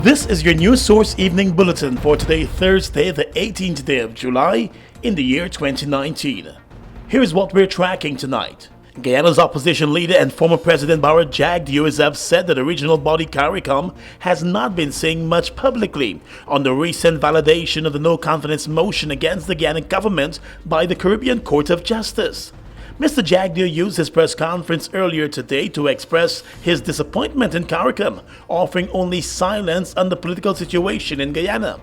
This is your News Source Evening Bulletin for today, Thursday, the 18th day of July in the year 2019. Here's what we're tracking tonight. Guyana's opposition leader and former President Barbados Jagdeo have said that the regional body CARICOM has not been saying much publicly on the recent validation of the no-confidence motion against the Guyana government by the Caribbean Court of Justice. Mr. Jagdeo used his press conference earlier today to express his disappointment in CARICOM, offering only silence on the political situation in Guyana.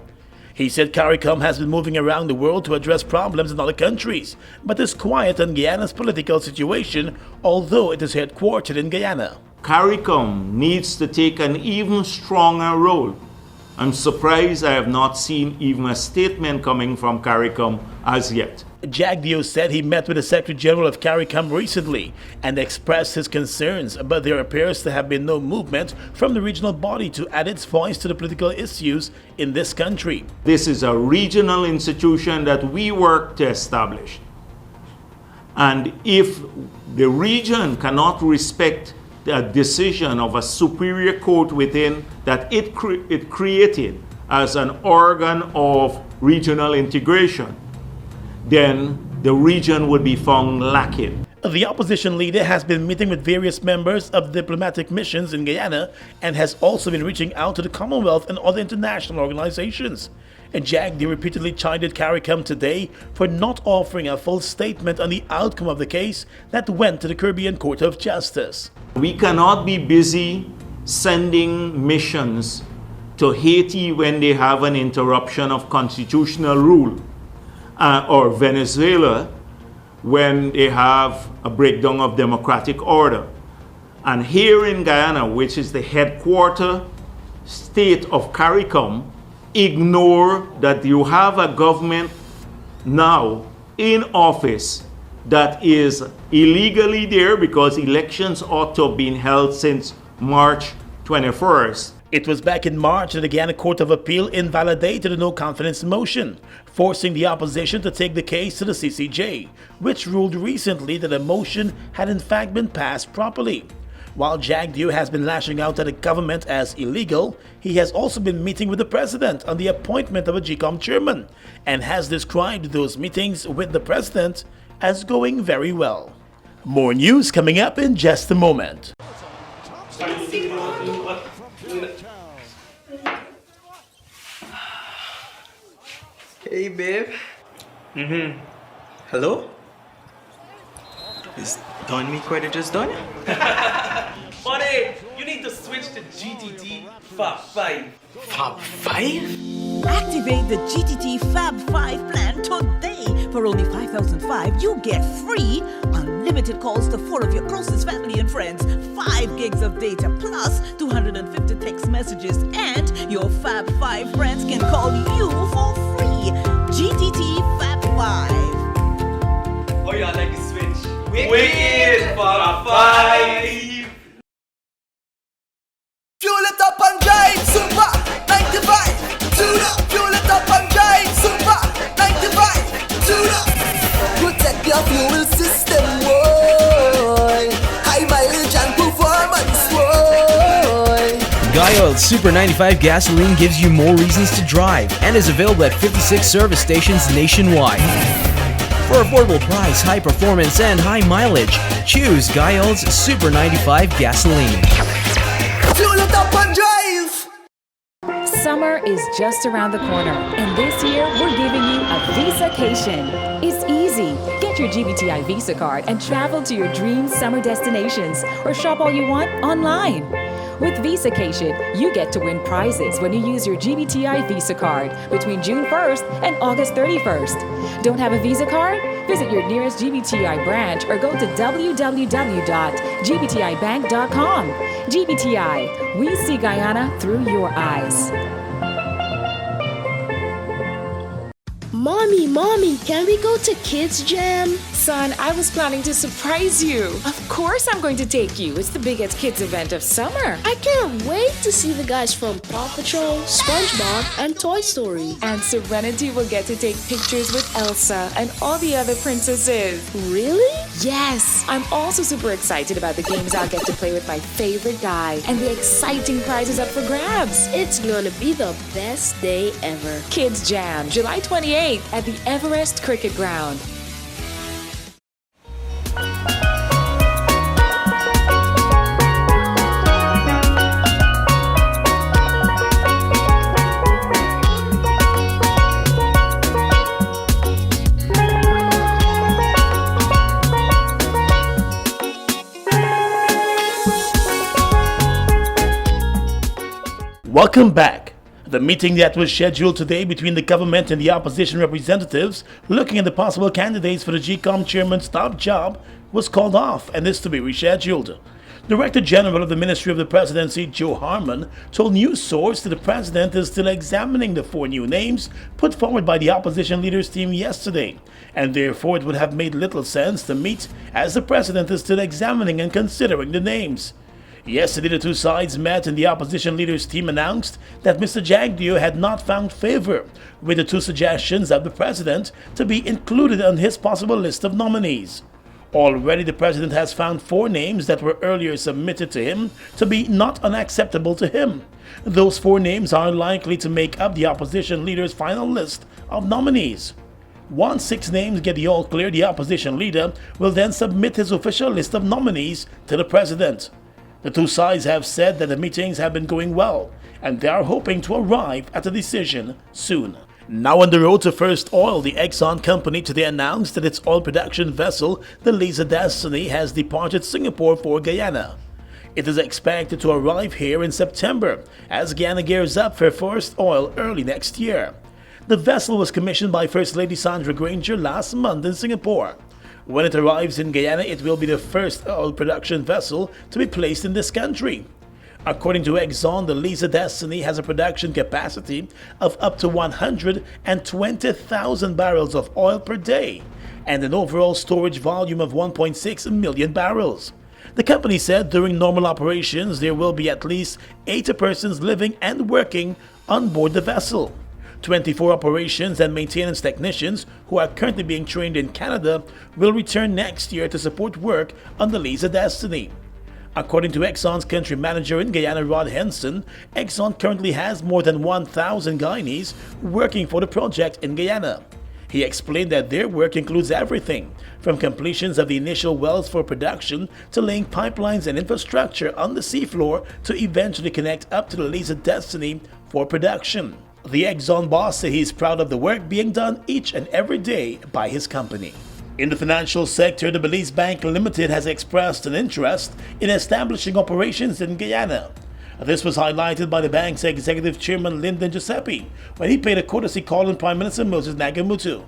He said CARICOM has been moving around the world to address problems in other countries, but is quiet on Guyana's political situation, although it is headquartered in Guyana. CARICOM needs to take an even stronger role. I'm surprised I have not seen even a statement coming from CARICOM as yet. Jagdeo said he met with the Secretary General of CARICOM recently and expressed his concerns, but there appears to have been no movement from the regional body to add its voice to the political issues in this country. This is a regional institution that we work to establish. And if the region cannot respect the decision of a superior court within that it created as an organ of regional integration, then the region would be found lacking. The opposition leader has been meeting with various members of diplomatic missions in Guyana and has also been reaching out to the Commonwealth and other international organizations. Jagdeo repeatedly chided CARICOM today for not offering a full statement on the outcome of the case that went to the Caribbean Court of Justice. We cannot be busy sending missions to Haiti when they have an interruption of constitutional rule, or Venezuela when they have a breakdown of democratic order. And here in Guyana, which is the headquarter state of CARICOM, ignore that you have a government now in office that is illegally there because elections ought to have been held since March 21st. It was back in March that the Guyana Court of Appeal invalidated a no-confidence motion, forcing the opposition to take the case to the CCJ, which ruled recently that the motion had in fact been passed properly. While Jagdeo has been lashing out at the government as illegal, he has also been meeting with the president on the appointment of a GCOM chairman and has described those meetings with the president as going very well. More news coming up in just a moment. Hey, babe. Hello? Is Don Me quite just done? Buddy, you need to switch to GTT Fab 5. Fab 5? Activate the GTT Fab 5 plan today. For only $5,005, you get free unlimited calls to 4 of your closest family and friends, 5 gigs of data plus 250 text messages, and your Fab 5 friends can call you for free. GTT Fab 5. Oh, y'all like the switch? Wicked Fab 5! Fuel it up and drive, Super 95. Tune up, fuel it up and drive, Super 95. Tune up. Protect your fuel system, boy. High mileage and performance, boy. Guyana Super 95 gasoline gives you more reasons to drive and is available at 56 service stations nationwide. For affordable price, high performance, and high mileage, choose Guyana's Super 95 gasoline. Fuel it up and drive. Summer is just around the corner, and this year we're giving you a Visacation. It's easy. Get your GBTI Visa card and travel to your dream summer destinations or shop all you want online. With Visacation, you get to win prizes when you use your GBTI Visa card between June 1st and August 31st. Don't have a Visa card? Visit your nearest GBTI branch or go to www.gbtibank.com. GBTI, we see Guyana through your eyes. Mommy, can we go to Kids Jam? Son, I was planning to surprise you. Of course I'm going to take you. It's the biggest kids event of summer. I can't wait to see the guys from Paw Patrol, SpongeBob, and Toy Story. And Serenity will get to take pictures with Elsa and all the other princesses. Really? Yes! I'm also super excited about the games I'll get to play with my favorite guy and the exciting prizes up for grabs. It's gonna be the best day ever. Kids Jam, July 28th at the Everest Cricket Ground. Welcome back. The meeting that was scheduled today between the government and the opposition representatives looking at the possible candidates for the GCOM chairman's top job was called off and is to be rescheduled. Director General of the Ministry of the Presidency, Joe Harmon, told news source that the president is still examining the 4 new names put forward by the opposition leaders team yesterday, and therefore it would have made little sense to meet as the president is still examining and considering the names. Yesterday, the two sides met and the opposition leaders team announced that Mr. Jagdeo had not found favor with the 2 suggestions of the president to be included on his possible list of nominees. Already, the president has found 4 names that were earlier submitted to him to be not unacceptable to him. Those 4 names are likely to make up the opposition leader's final list of nominees. Once 6 names get the all clear, the opposition leader will then submit his official list of nominees to the president. The two sides have said that the meetings have been going well, and they are hoping to arrive at a decision soon. Now on the road to first oil, the Exxon company today announced that its oil production vessel, the Liza Destiny, has departed Singapore for Guyana. It is expected to arrive here in September, as Guyana gears up for first oil early next year. The vessel was commissioned by First Lady Sandra Granger last month in Singapore. When it arrives in Guyana, it will be the first oil production vessel to be placed in this country. According to Exxon, the Liza Destiny has a production capacity of up to 120,000 barrels of oil per day and an overall storage volume of 1.6 million barrels. The company said during normal operations there will be at least 80 persons living and working on board the vessel. 24 operations and maintenance technicians who are currently being trained in Canada will return next year to support work on the Liza Destiny. According to Exxon's country manager in Guyana, Rod Henson, Exxon currently has more than 1,000 Guyanese working for the project in Guyana. He explained that their work includes everything from completions of the initial wells for production to laying pipelines and infrastructure on the seafloor to eventually connect up to the Liza Destiny for production. The Exxon boss said he's proud of the work being done each and every day by his company. In the financial sector, the Belize Bank Limited has expressed an interest in establishing operations in Guyana. This was highlighted by the bank's executive chairman Lyndon Giuseppe when he paid a courtesy call on Prime Minister Moses Nagamutu.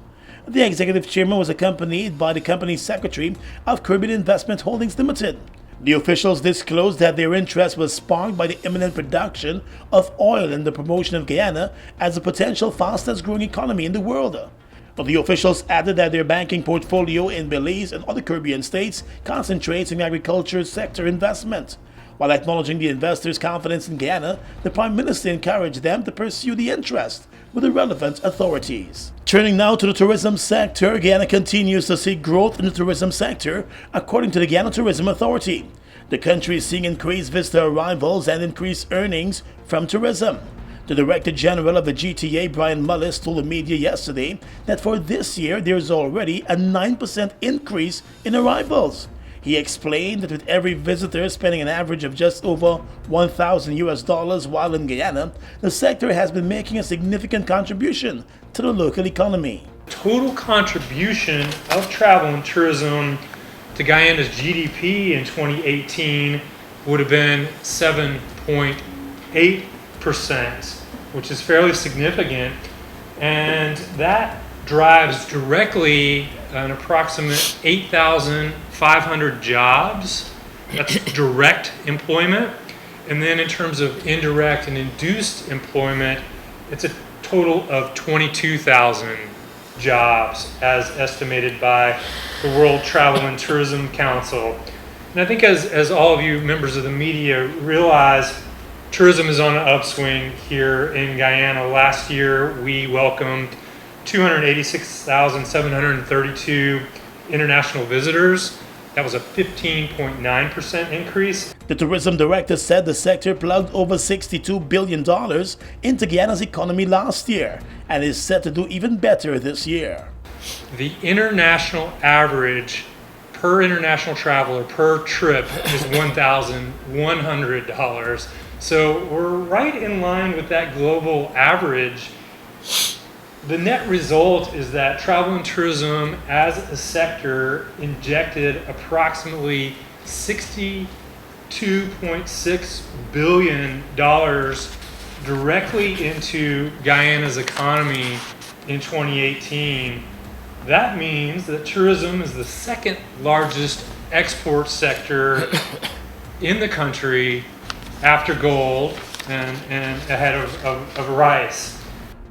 The executive chairman was accompanied by the company's secretary of Caribbean Investment Holdings Limited. The officials disclosed that their interest was sparked by the imminent production of oil and the promotion of Guyana as a potential fastest growing economy in the world. The officials added that their banking portfolio in Belize and other Caribbean states concentrates in agriculture sector investment. While acknowledging the investors' confidence in Guyana, the Prime Minister encouraged them to pursue the interest with the relevant authorities. Turning now to the tourism sector, Guyana continues to see growth in the tourism sector, according to the Guyana Tourism Authority. The country is seeing increased visitor arrivals and increased earnings from tourism. The Director General of the GTA, Brian Mullis, told the media yesterday that for this year there is already a 9% increase in arrivals. He explained that with every visitor spending an average of just over $1,000 while in Guyana, the sector has been making a significant contribution to the local economy. Total contribution of travel and tourism to Guyana's GDP in 2018 would have been 7.8%, which is fairly significant, and that drives directly an approximate 8,500 jobs. That's direct employment. And then in terms of indirect and induced employment, it's a total of 22,000 jobs as estimated by the World Travel and Tourism Council. And I think as all of you members of the media realize, tourism is on an upswing here in Guyana. Last year, we welcomed 286,732 international visitors. That was a 15.9% increase. The tourism director said the sector plugged over $62 billion into Guyana's economy last year and is set to do even better this year. The international average per international traveler per trip is $1,100. So we're right in line with that global average. The net result is that travel and tourism as a sector injected approximately $62.6 billion directly into Guyana's economy in 2018. That means that tourism is the second largest export sector in the country after gold and ahead of rice.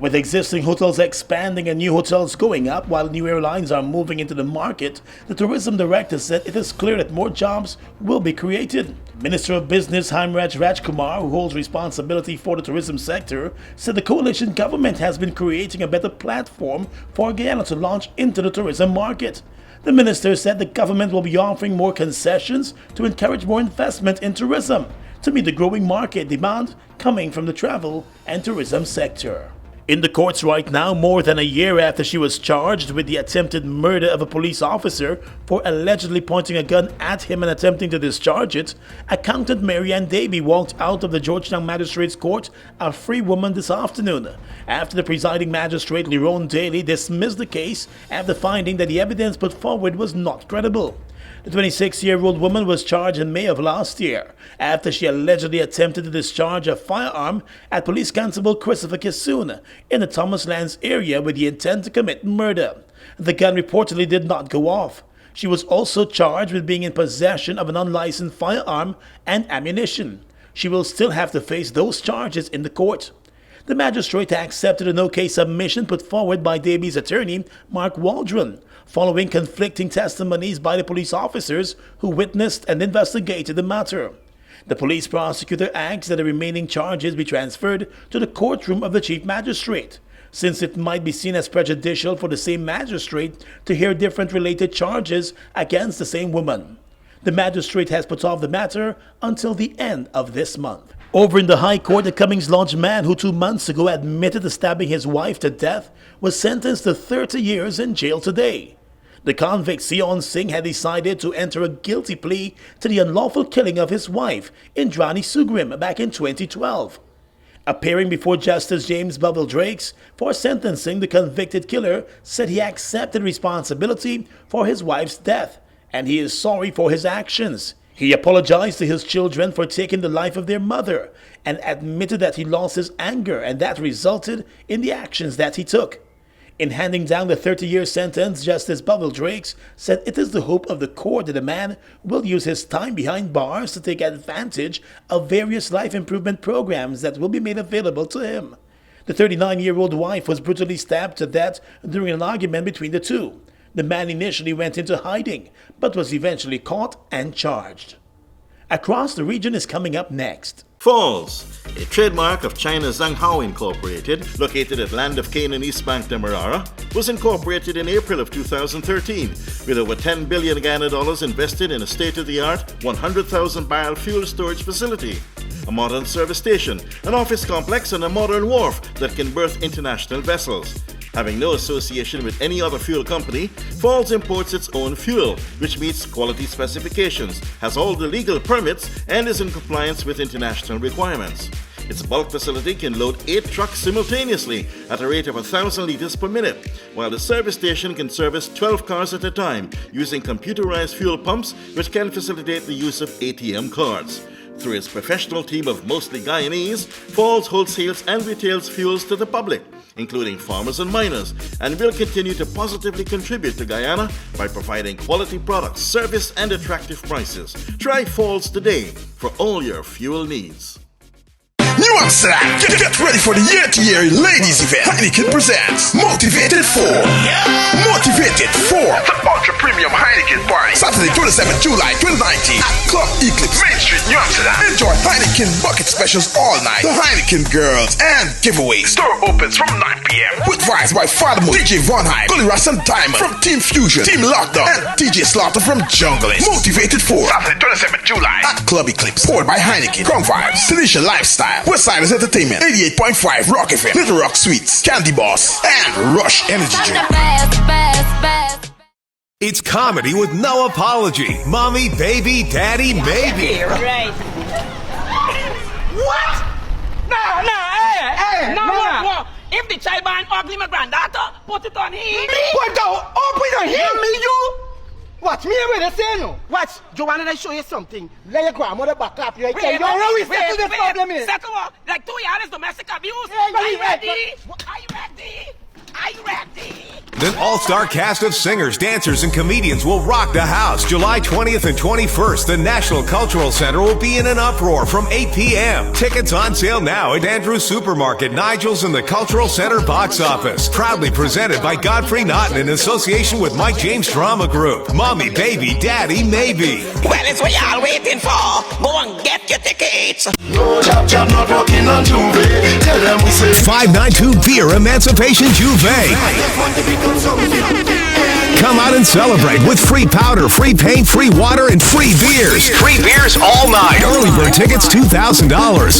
With existing hotels expanding and new hotels going up while new airlines are moving into the market, the tourism director said it is clear that more jobs will be created. Minister of Business Himraj Rajkumar, who holds responsibility for the tourism sector, said the coalition government has been creating a better platform for Guyana to launch into the tourism market. The minister said the government will be offering more concessions to encourage more investment in tourism to meet the growing market demand coming from the travel and tourism sector. In the courts right now, more than a year after she was charged with the attempted murder of a police officer for allegedly pointing a gun at him and attempting to discharge it, accountant Marianne Davy walked out of the Georgetown Magistrates Court a free woman this afternoon, after the presiding magistrate Lerone Daly dismissed the case after finding that the evidence put forward was not credible. The 26-year-old woman was charged in May of last year after she allegedly attempted to discharge a firearm at Police Constable Christopher Kissoon in the Thomas Lands area with the intent to commit murder. The gun reportedly did not go off. She was also charged with being in possession of an unlicensed firearm and ammunition. She will still have to face those charges in the court. The magistrate accepted a no-case submission put forward by Davy's attorney, Mark Waldron, following conflicting testimonies by the police officers who witnessed and investigated the matter. The police prosecutor asked that the remaining charges be transferred to the courtroom of the chief magistrate, since it might be seen as prejudicial for the same magistrate to hear different related charges against the same woman. The magistrate has put off the matter until the end of this month. Over in the High Court, the Cummings Lodge man who 2 months ago admitted to stabbing his wife to death was sentenced to 30 years in jail today. The convict Sion Singh had decided to enter a guilty plea to the unlawful killing of his wife, Indrani Sugrim, back in 2012. Appearing before Justice James Bubble Drakes for sentencing, the convicted killer said he accepted responsibility for his wife's death and he is sorry for his actions. He apologized to his children for taking the life of their mother and admitted that he lost his anger and that resulted in the actions that he took. In handing down the 30-year sentence, Justice Bubble Drakes said it is the hope of the court that the man will use his time behind bars to take advantage of various life improvement programs that will be made available to him. The 39-year-old wife was brutally stabbed to death during an argument between the two. The man initially went into hiding, but was eventually caught and charged. Across the region is coming up next. Falls, a trademark of China's Zhanghao Incorporated, located at Land of Cane in East Bank, Demerara, was incorporated in April of 2013, with over $10 billion invested in a state-of-the-art 100,000 barrel fuel storage facility, a modern service station, an office complex, and a modern wharf that can berth international vessels. Having no association with any other fuel company, Falls imports its own fuel, which meets quality specifications, has all the legal permits, and is in compliance with international requirements. Its bulk facility can load 8 trucks simultaneously at a rate of 1,000 liters per minute, while the service station can service 12 cars at a time using computerized fuel pumps, which can facilitate the use of ATM cards. Through its professional team of mostly Guyanese, Falls wholesales and retails fuels to the public, including farmers and miners, and will continue to positively contribute to Guyana by providing quality products, service, and attractive prices. Try Falls today for all your fuel needs. New Amsterdam. Get ready for the year-to-year ladies event. Heineken presents Motivated 4. Motivated 4. The ultra premium Heineken party. Saturday, 27th July 2019 at Club Eclipse, Main Street, New Amsterdam. Enjoy Heineken bucket specials all night. The Heineken girls and giveaways. Store opens from 9 p.m. with vibes by Father Moon, DJ Von Hype, Gully Russ and Diamond from Team Fusion, Team Lockdown, and DJ Slaughter from Junglist. Motivated 4. Saturday, 27th July at Club Eclipse. Powered by Heineken, Crunk Vibes, Tunisia Lifestyle, Westsiders Entertainment, 88.5 Rock FM, Little Rock Sweets, Candy Boss, and Rush Energy Drink. It's comedy with no apology. Mommy, baby, daddy, maybe. Right. What? No. If the child born ugly, my granddaughter, put it on him. Put it on him, me, you? Watch me with the say no. Watch, Joanna, I show you something. Let your grandmother back up. You tell you how we settle this problem is. Settle what? Like 2 years domestic abuse. Are you ready? Are you ready? An all-star cast of singers, dancers, and comedians will rock the house. July 20th and 21st, the National Cultural Center will be in an uproar from 8 p.m. Tickets on sale now at Andrew's Supermarket, Nigel's, and the Cultural Center box office. Proudly presented by Godfrey Naughton in association with Mike James Drama Group. Mommy, baby, daddy, maybe. Well, it's what y'all waiting for. Go and get your tickets. No job not working on Juve. Tell them we say 592 Beer Emancipation Juve. Come out and celebrate with free powder, free paint, free water, and free beers. Free beers all night. Early bird tickets $2,000.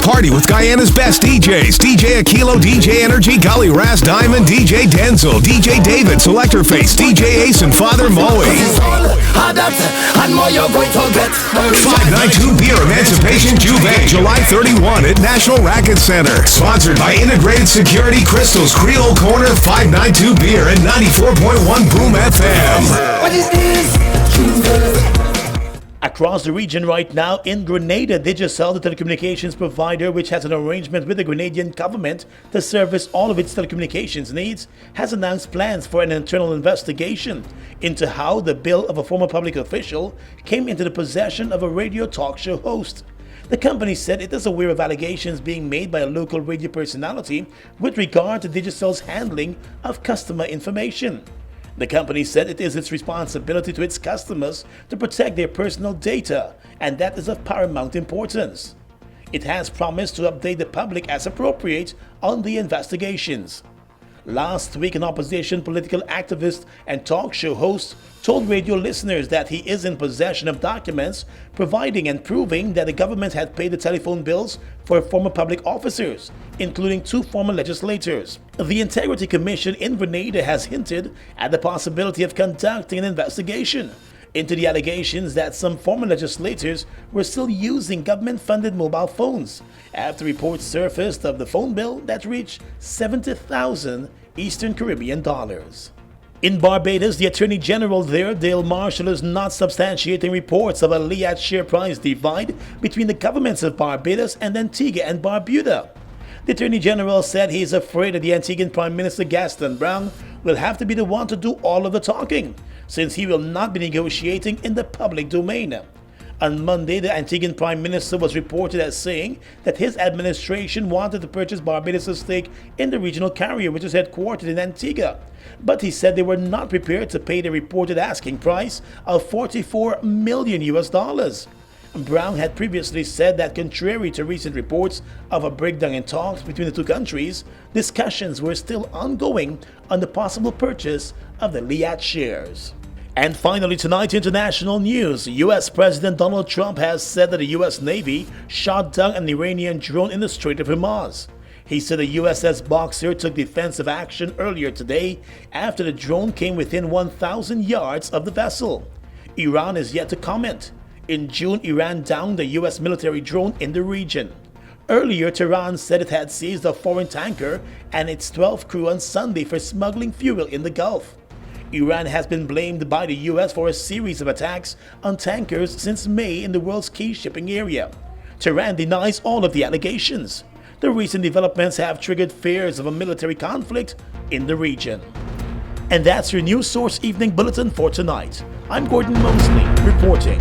Party with Guyana's best DJs. DJ Aquilo, DJ Energy, Gully Ras, Diamond, DJ Denzel, DJ David, Selector Face, DJ Ace, and Father Moe. 592 Beer Emancipation Juve, July 31 at National Racket Center. Sponsored by Integrated Security Crystals, Creole Corner, 592 Beer, and 94.1 Boom FM. What is this? Across the region right now, in Grenada, Digicel, the telecommunications provider which has an arrangement with the Grenadian government to service all of its telecommunications needs, has announced plans for an internal investigation into how the bill of a former public official came into the possession of a radio talk show host. The company said it is aware of allegations being made by a local radio personality with regard to Digicel's handling of customer information. The company said it is its responsibility to its customers to protect their personal data, and that is of paramount importance. It has promised to update the public as appropriate on the investigations. Last week, an opposition political activist and talk show host told radio listeners that he is in possession of documents providing and proving that the government had paid the telephone bills for former public officers, including 2 former legislators. The Integrity Commission in Grenada has hinted at the possibility of conducting an investigation into the allegations that some former legislators were still using government-funded mobile phones after reports surfaced of the phone bill that reached 70,000 Eastern Caribbean dollars. In Barbados, the Attorney General there, Dale Marshall, is not substantiating reports of a Liat share price divide between the governments of Barbados and Antigua and Barbuda. The Attorney General said he is afraid that the Antiguan Prime Minister Gaston Brown will have to be the one to do all of the talking, since he will not be negotiating in the public domain. On Monday, the Antiguan Prime Minister was reported as saying that his administration wanted to purchase Barbados' stake in the regional carrier, which is headquartered in Antigua. But he said they were not prepared to pay the reported asking price of $44 million. Brown had previously said that contrary to recent reports of a breakdown in talks between the two countries, discussions were still ongoing on the possible purchase of the Liat shares. And finally, tonight, international news. U.S. President Donald Trump has said that the U.S. Navy shot down an Iranian drone in the Strait of Hormuz. He said the USS Boxer took defensive action earlier today after the drone came within 1,000 yards of the vessel. Iran is yet to comment. In June, Iran downed a U.S. military drone in the region. Earlier, Tehran said it had seized a foreign tanker and its 12 crew on Sunday for smuggling fuel in the Gulf. Iran has been blamed by the U.S. for a series of attacks on tankers since May in the world's key shipping area. Tehran denies all of the allegations. The recent developments have triggered fears of a military conflict in the region. And that's your News Source Evening Bulletin for tonight. I'm Gordon Mosley, reporting.